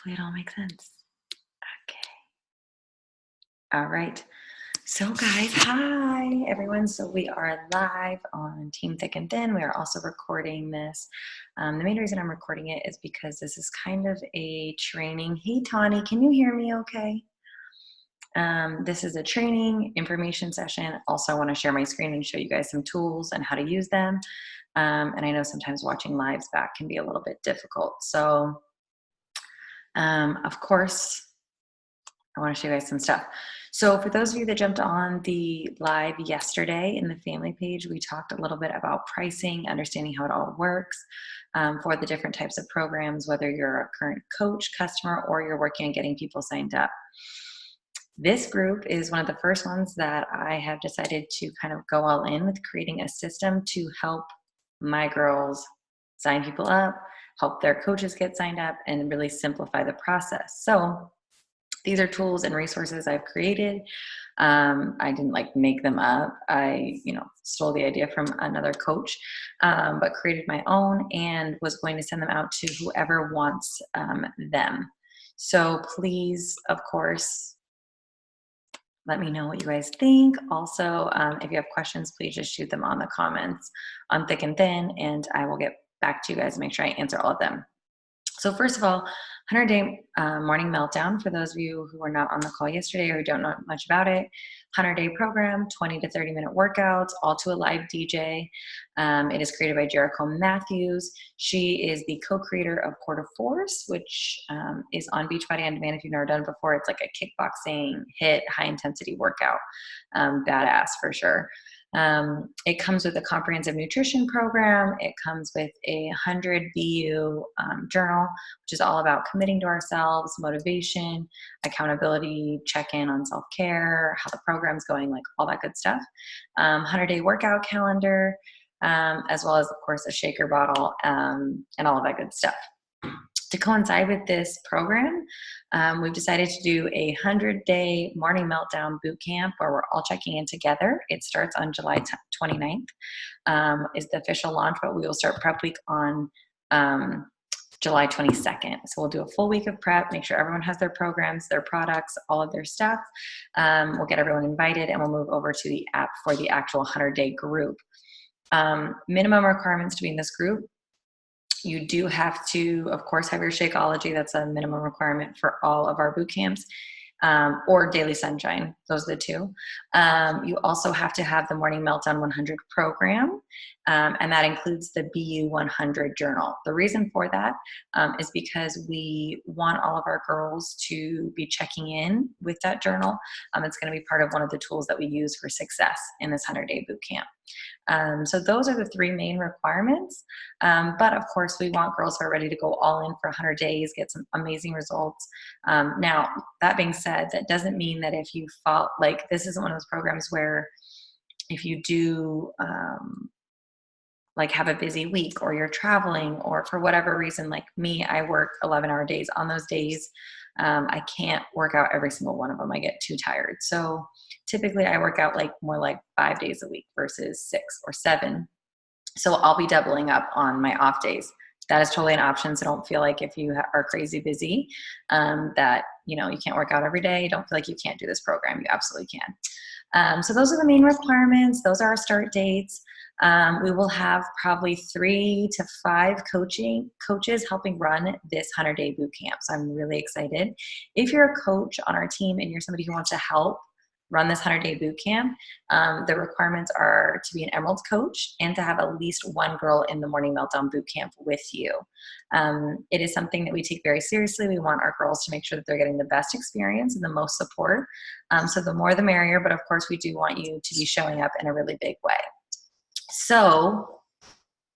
Hopefully it all makes sense. Okay. All right. So guys, hi everyone. So we are live on Team Thick and Thin. We are also recording this. The main reason I'm recording it is because this is kind of a training. Hey Tawny, can you hear me okay? This is a training information session. Also, I want to share my screen and show you guys some tools and how to use them. And I know sometimes watching lives back can be a little bit difficult. So of course, I want to show you guys some stuff. So for those of you that jumped on the live yesterday in the family page, we talked a little bit about pricing, understanding how it all works for the different types of programs, whether you're a current coach, customer, or you're working on getting people signed up. This group is one of the first ones that I have decided to kind of go all in with, creating a system to help my girls sign people up, help their coaches get signed up, and really simplify the process. So these are tools and resources I've created. I didn't make them up. I, stole the idea from another coach, but created my own and was going to send them out to whoever wants them. So please, of course, let me know what you guys think. Also, if you have questions, please just shoot them on the comments on Thick and Thin, and I will get back to you guys and make sure I answer all of them. So first of all, 100-day morning meltdown. For those of you who were not on the call yesterday or who don't know much about it, 100-day program, 20 to 30-minute workouts, all to a live DJ. It is created by Jericho Matthews. She is the co-creator of Core to Force, which is on Beachbody On Demand. If you've never done it before, it's like a kickboxing HIIT high-intensity workout. Badass for sure. It comes with a comprehensive nutrition program. It comes with a 100 BU journal, which is all about committing to ourselves, motivation, accountability, check-in on self-care, how the program's going, like all that good stuff. 100-day workout calendar, as well as, of course, a shaker bottle and all of that good stuff. To coincide with this program, we've decided to do a 100-day morning meltdown boot camp where we're all checking in together. It starts on July 29th, is the official launch, but we will start prep week on July 22nd. So we'll do a full week of prep, make sure everyone has their programs, their products, all of their stuff. We'll get everyone invited, and we'll move over to the app for the actual 100-day group. Minimum requirements to be in this group. You do have to, of course, have your Shakeology. That's a minimum requirement for all of our boot camps, or Daily Sunshine. Those are the two. You also have to have the Morning Meltdown 100 program, and that includes the BU 100 journal. The reason for that is because we want all of our girls to be checking in with that journal. It's going to be part of one of the tools that we use for success in this 100-day boot camp. So those are the three main requirements. But of course, we want girls who are ready to go all in for 100 days, get some amazing results. Now, that being said, that doesn't mean that if you fall, this isn't one of those programs where if you do have a busy week, or you're traveling, or for whatever reason, like me, I work 11-hour days. On those days, I can't work out every single one of them. I get too tired. So typically I work out more like 5 days a week versus 6 or 7. So I'll be doubling up on my off days. That is totally an option. So don't feel like if you are crazy busy that you can't work out every day. Don't feel like you can't do this program. You absolutely can. So those are the main requirements. Those are our start dates. We will have probably 3 to 5 coaches helping run this 100-day boot camp. So I'm really excited. If you're a coach on our team and you're somebody who wants to help run this 100-day boot camp, the requirements are to be an Emerald coach and to have at least one girl in the Morning Meltdown boot camp with you. It is something that we take very seriously. We want our girls to make sure that they're getting the best experience and the most support. So the more the merrier, but of course we do want you to be showing up in a really big way. So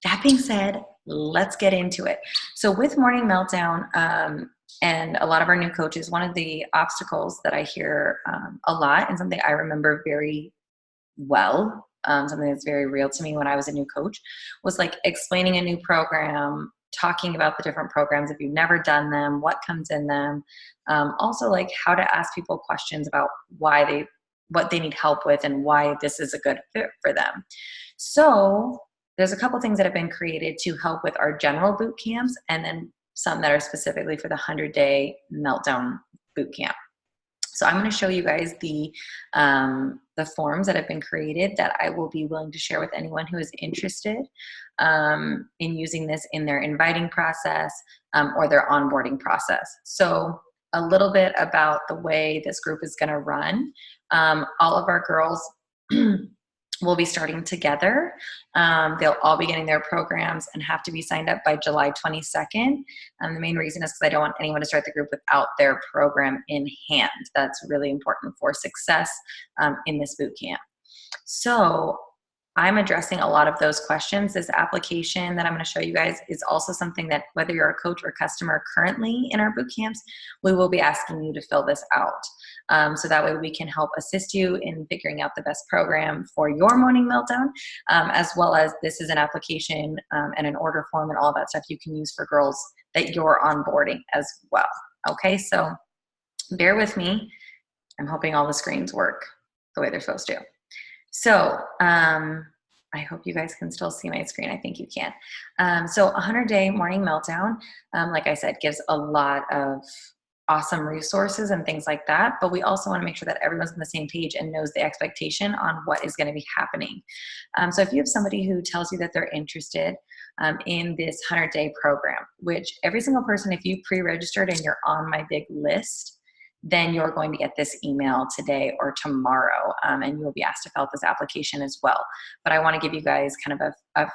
that being said, let's get into it. So with Morning Meltdown, and a lot of our new coaches, one of the obstacles that I hear a lot, and something I remember very well, something that's very real to me when I was a new coach, was explaining a new program, talking about the different programs if you've never done them, what comes in them, also how to ask people questions about what they need help with and why this is a good fit for them. So there's a couple things that have been created to help with our general boot camps, and then some that are specifically for the 100-day meltdown boot camp. So I'm going to show you guys the forms that have been created that I will be willing to share with anyone who is interested in using this in their inviting process or their onboarding process. So a little bit about the way this group is going to run. All of our girls will be starting together. They'll all be getting their programs and have to be signed up by July 22nd. The main reason is because I don't want anyone to start the group without their program in hand. That's really important for success in this boot camp. So I'm addressing a lot of those questions. This application that I'm going to show you guys is also something that whether you're a coach or customer currently in our boot camps, we will be asking you to fill this out. So that way we can help assist you in figuring out the best program for your morning meltdown, as well as this is an application and an order form and all that stuff you can use for girls that you're onboarding as well. Okay, so bear with me. I'm hoping all the screens work the way they're supposed to. So I hope you guys can still see my screen. I think you can. So 100-day morning meltdown, like I said, gives a lot of awesome resources and things like that, but we also want to make sure that everyone's on the same page and knows the expectation on what is going to be happening. So if you have somebody who tells you that they're interested in this 100-day program, which every single person, if you pre-registered and you're on my big list, then you're going to get this email today or tomorrow, and you'll be asked to fill out this application as well. But I want to give you guys kind of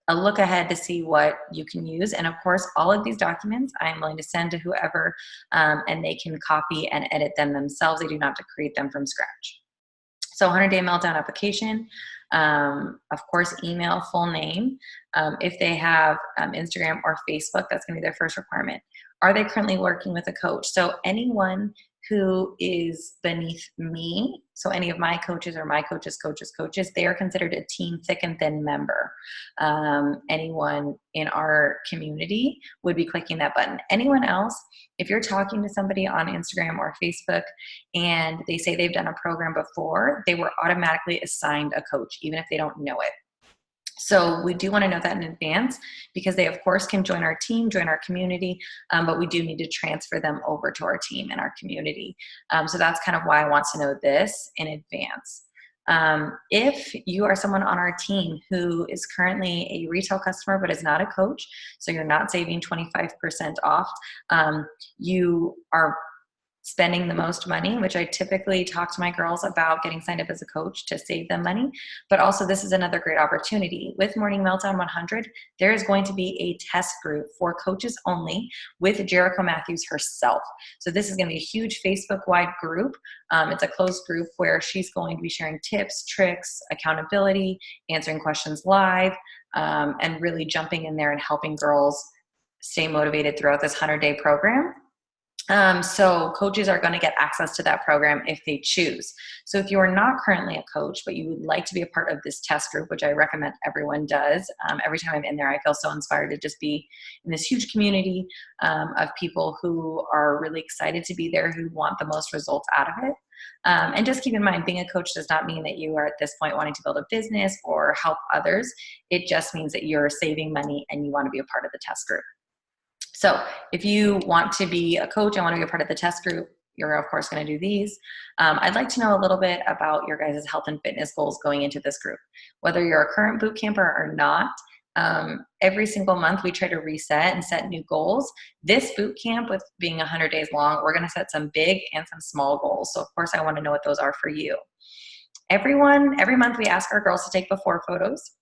a look ahead to see what you can use. And of course, all of these documents I'm willing to send to whoever, and they can copy and edit them themselves. They do not have to create them from scratch. So 100-day meltdown application, of course, email, full name. If they have Instagram or Facebook, that's gonna be their first requirement. Are they currently working with a coach? So anyone who is beneath me, so any of my coaches or my coaches, they are considered a Team Thick and Thin member. Anyone in our community would be clicking that button. Anyone else, if you're talking to somebody on Instagram or Facebook and they say they've done a program before, they were automatically assigned a coach, even if they don't know it. So we do want to know that in advance because they, of course, can join our team, join our community, but we do need to transfer them over to our team and our community. So that's kind of why I want to know this in advance. If you are someone on our team who is currently a retail customer but is not a coach, so you're not saving 25% off, you are spending the most money, which I typically talk to my girls about getting signed up as a coach to save them money. But also this is another great opportunity. With Morning Meltdown 100, there is going to be a test group for coaches only with Jericho Matthews herself. So this is going to be a huge Facebook-wide group. It's a closed group where she's going to be sharing tips, tricks, accountability, answering questions live, and really jumping in there and helping girls stay motivated throughout this 100-day program. So coaches are going to get access to that program if they choose. So if you are not currently a coach, but you would like to be a part of this test group, which I recommend everyone does, every time I'm in there, I feel so inspired to just be in this huge community of people who are really excited to be there, who want the most results out of it. And just keep in mind, being a coach does not mean that you are at this point wanting to build a business or help others. It just means that you're saving money and you want to be a part of the test group. So if you want to be a coach and want to be a part of the test group, you're of course going to do these. I'd like to know a little bit about your guys' health and fitness goals going into this group. Whether you're a current boot camper or not, every single month we try to reset and set new goals. This boot camp, with being 100 days long, we're going to set some big and some small goals. So of course I want to know what those are for you. Every month we ask our girls to take before photos.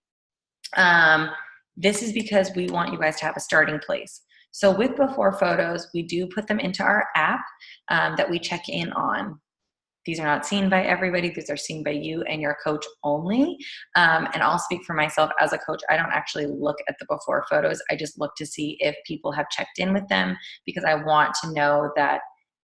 This is because we want you guys to have a starting place. So with before photos, we do put them into our app that we check in on. These are not seen by everybody. These are seen by you and your coach only. And I'll speak for myself as a coach. I don't actually look at the before photos. I just look to see if people have checked in with them because I want to know that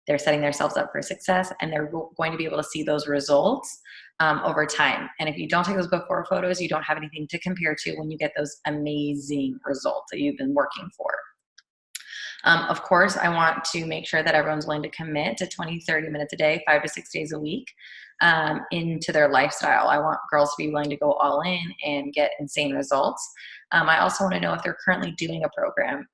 they're setting themselves up for success and they're going to be able to see those results over time. And if you don't take those before photos, you don't have anything to compare to when you get those amazing results that you've been working for. Of course, I want to make sure that everyone's willing to commit to 20, 30 minutes a day, 5 to 6 days a week into their lifestyle. I want girls to be willing to go all in and get insane results. I also want to know if they're currently doing a program.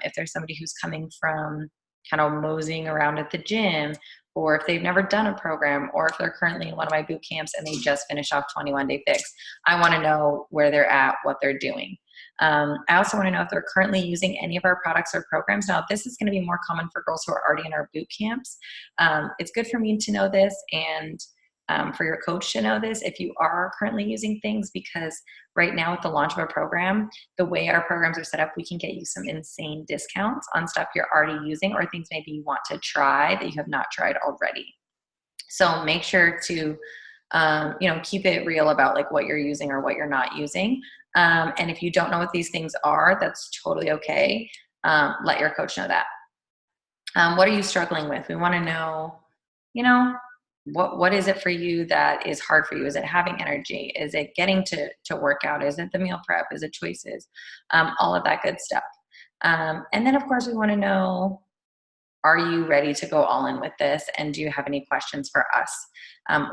If there's somebody who's coming from kind of moseying around at the gym, or if they've never done a program, or if they're currently in one of my boot camps and they just finished off 21 Day Fix. I want to know where they're at, what they're doing. I also want to know if they're currently using any of our products or programs. Now, this is going to be more common for girls who are already in our boot camps. It's good for me to know this, and for your coach to know this if you are currently using things, because right now with the launch of a program, the way our programs are set up, we can get you some insane discounts on stuff you're already using or things maybe you want to try that you have not tried already. So make sure to keep it real about like what you're using or what you're not using. And if you don't know what these things are, that's totally okay. Let your coach know that. What are you struggling with? We want to know, what is it for you that is hard for you? Is it having energy? Is it getting to work out? Is it the meal prep? Is it choices? All of that good stuff. And then of course we want to know, are you ready to go all in with this? And do you have any questions for us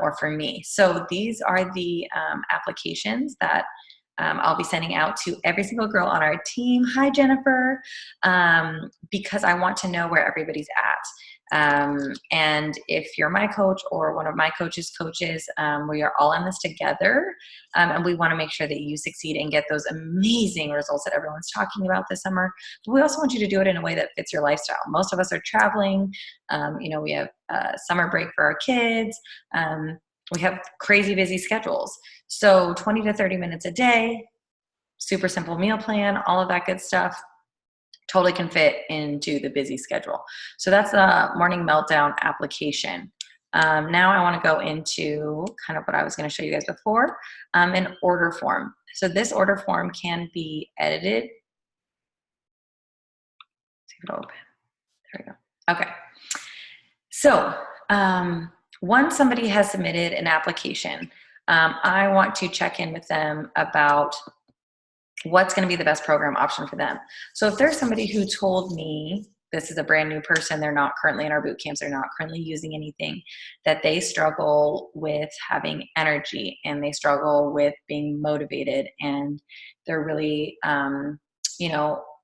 or for me? So these are the applications that I'll be sending out to every single girl on our team. Hi, Jennifer. Because I want to know where everybody's at. And if you're my coach or one of my coaches' coaches, we are all in this together. And we want to make sure that you succeed and get those amazing results that everyone's talking about this summer. But we also want you to do it in a way that fits your lifestyle. Most of us are traveling. We have summer break for our kids. We have crazy busy schedules. So 20 to 30 minutes a day, super simple meal plan, all of that good stuff totally can fit into the busy schedule. So that's the Morning Meltdown application. Now I want to go into kind of what I was going to show you guys before, an order form. So this order form can be edited. Let's see if it'll open. There we go. Okay. So once somebody has submitted an application, I want to check in with them about what's going to be the best program option for them. So if there's somebody who told me, this is a brand new person, they're not currently in our boot camps, they're not currently using anything, that they struggle with having energy and they struggle with being motivated, and they're really,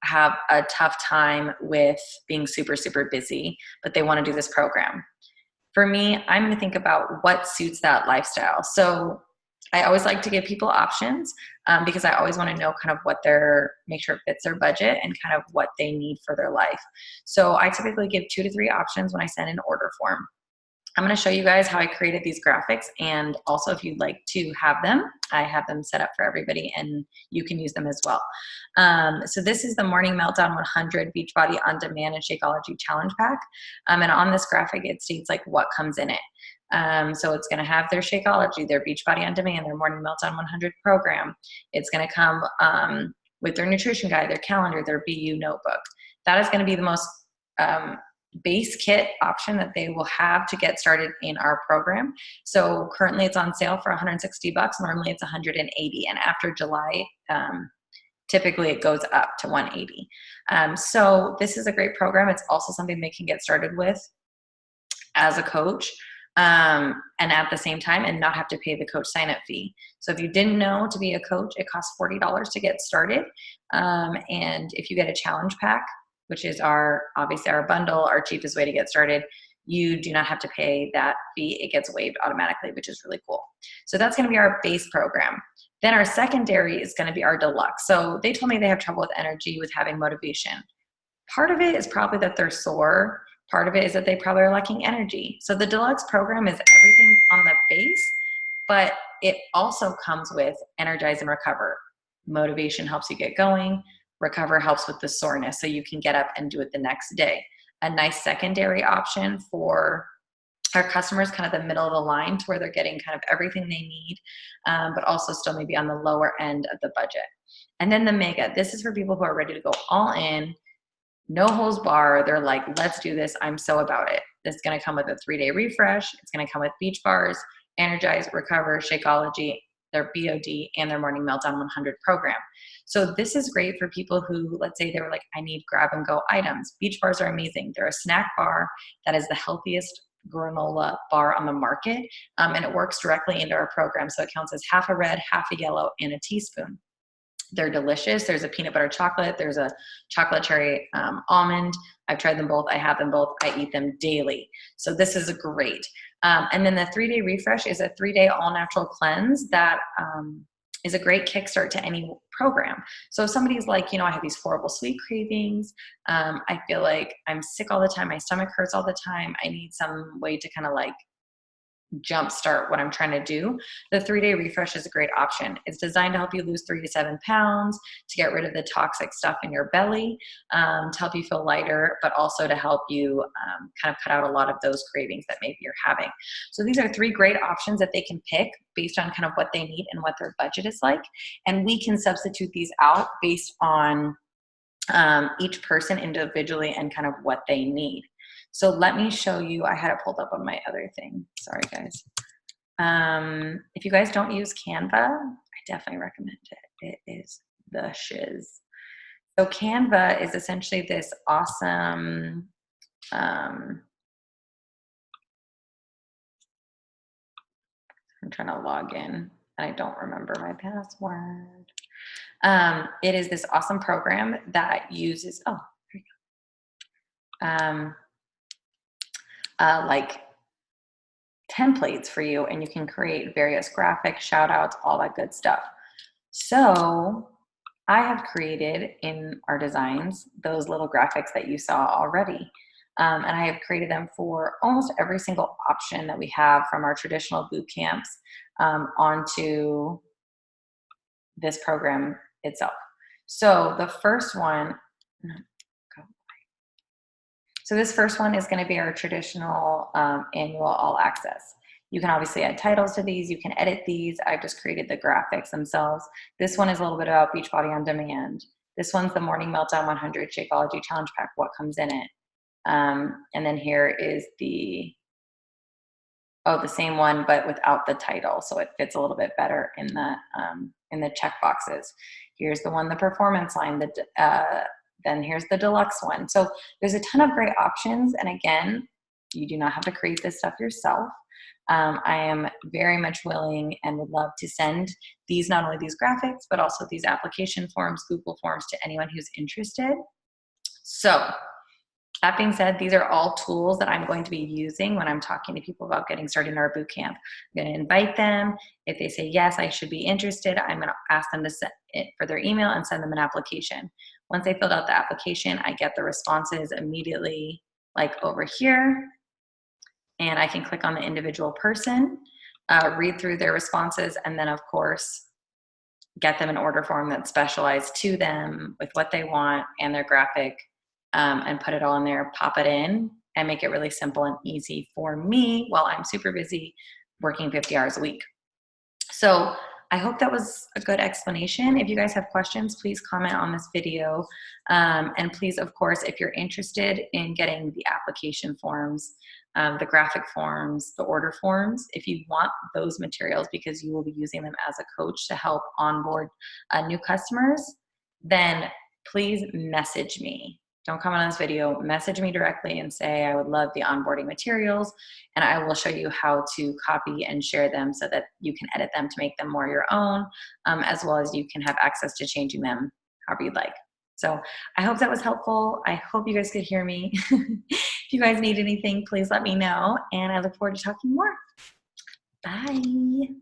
have a tough time with being super, super busy, but they want to do this program. For me, I'm going to think about what suits that lifestyle. So I always like to give people options because I always want to know kind of make sure it fits their budget and kind of what they need for their life. So I typically give 2 to 3 options when I send an order form. I'm going to show you guys how I created these graphics, and also if you'd like to have them, I have them set up for everybody and you can use them as well. So this is the Morning Meltdown 100 Beachbody On Demand and Shakeology Challenge Pack. And on this graphic, it states like what comes in it. So it's going to have their Shakeology, their Beachbody On Demand, their Morning Meltdown 100 program. It's going to come with their nutrition guide, their calendar, their BU notebook. That is going to be the most base kit option that they will have to get started in our program. So currently it's on sale for $160. Normally it's $180. And after July, typically it goes up to $180. So this is a great program. It's also something they can get started with as a coach. And at the same time and not have to pay the coach sign-up fee. So if you didn't know, to be a coach, it costs $40 to get started. And if you get a challenge pack, which is obviously our bundle, our cheapest way to get started, you do not have to pay that fee. It gets waived automatically, which is really cool. So that's going to be our base program. Then our secondary is going to be our deluxe. So they told me they have trouble with energy, with having motivation. Part of it is probably that they're sore. Part of it is that they probably are lacking energy. So the deluxe program is everything on the base, but it also comes with Energize and Recover. Motivation helps you get going. Recover helps with the soreness so you can get up and do it the next day. A nice secondary option for our customers, kind of the middle of the line, to where they're getting kind of everything they need, but also still maybe on the lower end of the budget. And then the mega, this is for people who are ready to go all in, no holds bar. They're like, let's do this. I'm so about it. It's going to come with a 3-day refresh. It's going to come with beach bars, Energize, Recover, Shakeology, their BOD, and their Morning Meltdown 100 program. So this is great for people who, let's say they were like, I need grab and go items. Beach bars are amazing. They're a snack bar that is the healthiest granola bar on the market. And it works directly into our program. So it counts as half a red, half a yellow, and a teaspoon. They're delicious. There's a peanut butter chocolate. There's a chocolate cherry almond. I've tried them both. I have them both. I eat them daily. So this is great. And then the 3-day refresh is a 3-day all natural cleanse that is a great kickstart to any program. So if somebody's like, you know, I have these horrible sweet cravings. I feel like I'm sick all the time. My stomach hurts all the time. I need some way to kind of like jumpstart what I'm trying to do. The 3-day refresh is a great option. It's designed to help you lose 3 to 7 pounds, to get rid of the toxic stuff in your belly, to help you feel lighter, but also to help you kind of cut out a lot of those cravings that maybe you're having. So these are 3 great options that they can pick based on kind of what they need and what their budget is like. And we can substitute these out based on each person individually and kind of what they need. So let me show you, I had it pulled up on my other thing. Sorry, guys. If you guys don't use Canva, I definitely recommend it. It is the shiz. So Canva is essentially this awesome, I'm trying to log in and I don't remember my password. It is this awesome program that uses, oh, here you go. Like templates for you, and you can create various graphics, shout outs, all that good stuff. So I have created in our designs those little graphics that you saw already. And I have created them for almost every single option that we have, from our traditional boot camps onto this program itself. So the first one, so this first one is going to be our traditional annual all access. You can obviously add titles to these. You can edit these. I've just created the graphics themselves. This one is a little bit about Beachbody on Demand. This one's the Morning Meltdown 100 Shakeology Challenge Pack, what comes in it. And then here is the same one, but without the title. So it fits a little bit better in the check boxes. Here's the one, the performance line, then here's the deluxe one. So there's a ton of great options. And again, you do not have to create this stuff yourself. I am very much willing and would love to send these, not only these graphics, but also these application forms, Google Forms, to anyone who's interested. So that being said, these are all tools that I'm going to be using when I'm talking to people about getting started in our boot camp. I'm going to invite them. If they say, yes, I should be interested, I'm going to ask them to send it for their email and send them an application. Once they filled out the application, I get the responses immediately, like over here. And I can click on the individual person, read through their responses, and then, of course, get them an order form that's specialized to them with what they want and their graphic, and put it all in there, pop it in, and make it really simple and easy for me while I'm super busy working 50 hours a week. So I hope that was a good explanation. If you guys have questions, please comment on this video. And please, of course, if you're interested in getting the application forms, the graphic forms, the order forms, if you want those materials because you will be using them as a coach to help onboard new customers, then please message me. Don't comment on this video, message me directly and say, I would love the onboarding materials, and I will show you how to copy and share them so that you can edit them to make them more your own, as well as you can have access to changing them however you'd like. So I hope that was helpful. I hope you guys could hear me. If you guys need anything, please let me know, and I look forward to talking more. Bye.